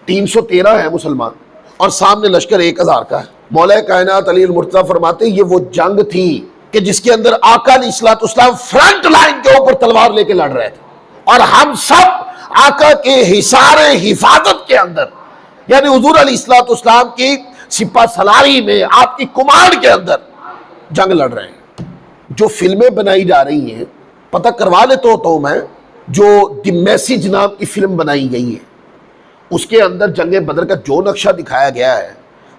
313 ہے مسلمان اور سامنے لشکر 1000 کا ہے۔ مولا کائنات علی المرتضیٰ فرماتے ہیں یہ وہ جنگ تھی کہ جس کے اندر آقا علیہ السلام فرنٹ لائن کے اوپر تلوار لے کے لڑ رہے تھے، اور ہم سب آقا کے حصار حفاظت کے اندر، یعنی حضور علیہ السلام کی سپہ سالاری میں، آپ کی کمانڈ کے اندر جنگ لڑ رہے ہیں۔ جو فلمیں بنائی جا رہی ہیں، پتہ کروا لیتا ہوں میں، جو دی میسیج نام کی فلم بنائی گئی ہے، اس کے اندر جنگ بدر کا جو نقشہ دکھایا گیا ہے،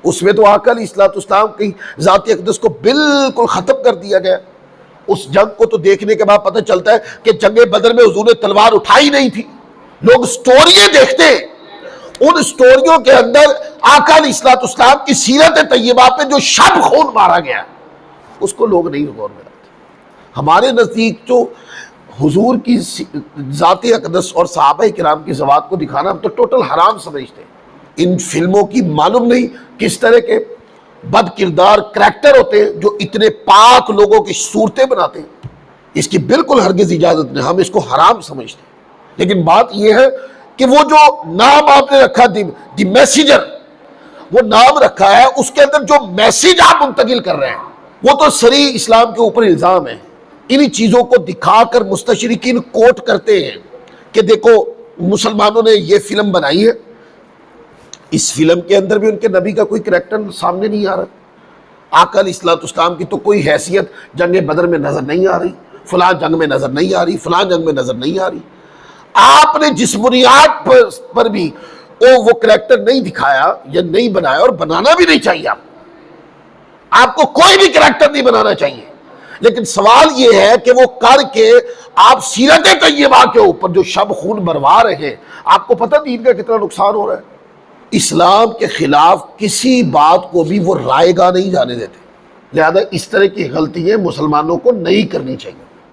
اس میں تو آقا علیہ السلام کی ذات اقدس کو بالکل ختم کر دیا گیا۔ اس جنگ کو تو دیکھنے کے بعد پتہ چلتا ہے کہ جنگ بدر میں حضور نے تلوار اٹھائی نہیں تھی۔ لوگ سٹوریاں دیکھتے ہیں، ان سٹوریوں کے اندر آقا علیہ السلام کی سیرت طیبہ پہ جو شب خون مارا گیا اس کو لوگ نہیں غور میں لاتے۔ ہمارے نزدیک جو حضور کی ذات اقدس اور صحابہ کرام کی ذوات کو دکھانا ہم تو ٹوٹل حرام سمجھتے ہیں۔ ان فلموں کی معلوم نہیں کس طرح کے بد کردار کریکٹر ہوتے ہیں جو اتنے پاک لوگوں کی صورتیں بناتے ہیں۔ اس کی بالکل ہرگز اجازت نہیں، ہم اس کو حرام سمجھتے ہیں۔ لیکن بات یہ ہے کہ وہ جو نام آپ نے رکھا دی میسیجر، وہ نام رکھا ہے، اس کے اندر جو میسیج آپ منتقل کر رہے ہیں وہ تو صریح اسلام کے اوپر الزام ہے۔ انہی چیزوں کو دکھا کر مستشرقین کوٹ کرتے ہیں کہ دیکھو مسلمانوں نے یہ فلم بنائی ہے، اس فلم کے اندر بھی ان کے نبی کا کوئی کریکٹر سامنے نہیں آ رہا، آقا علیہ السلام کی تو کوئی حیثیت جنگ بدر میں نظر نہیں آ رہی، فلاں جنگ میں نظر نہیں آ رہی، فلاں جنگ میں نظر نہیں آ رہی۔ آپ نے جس بنیاد پر بھی وہ کریکٹر نہیں دکھایا یا نہیں بنایا، اور بنانا بھی نہیں چاہیے، آپ کو کوئی بھی کریکٹر نہیں بنانا چاہیے، لیکن سوال یہ ہے کہ وہ کر کے آپ سیرت طیبہ کے اوپر جو شب خون بروا رہے ہیں، آپ کو پتہ دین کا کتنا نقصان ہو رہا ہے۔ اسلام کے خلاف کسی بات کو بھی وہ رائے گاہ نہیں جانے دیتے، لہذا اس طرح کی غلطیاں مسلمانوں کو نہیں کرنی چاہیے۔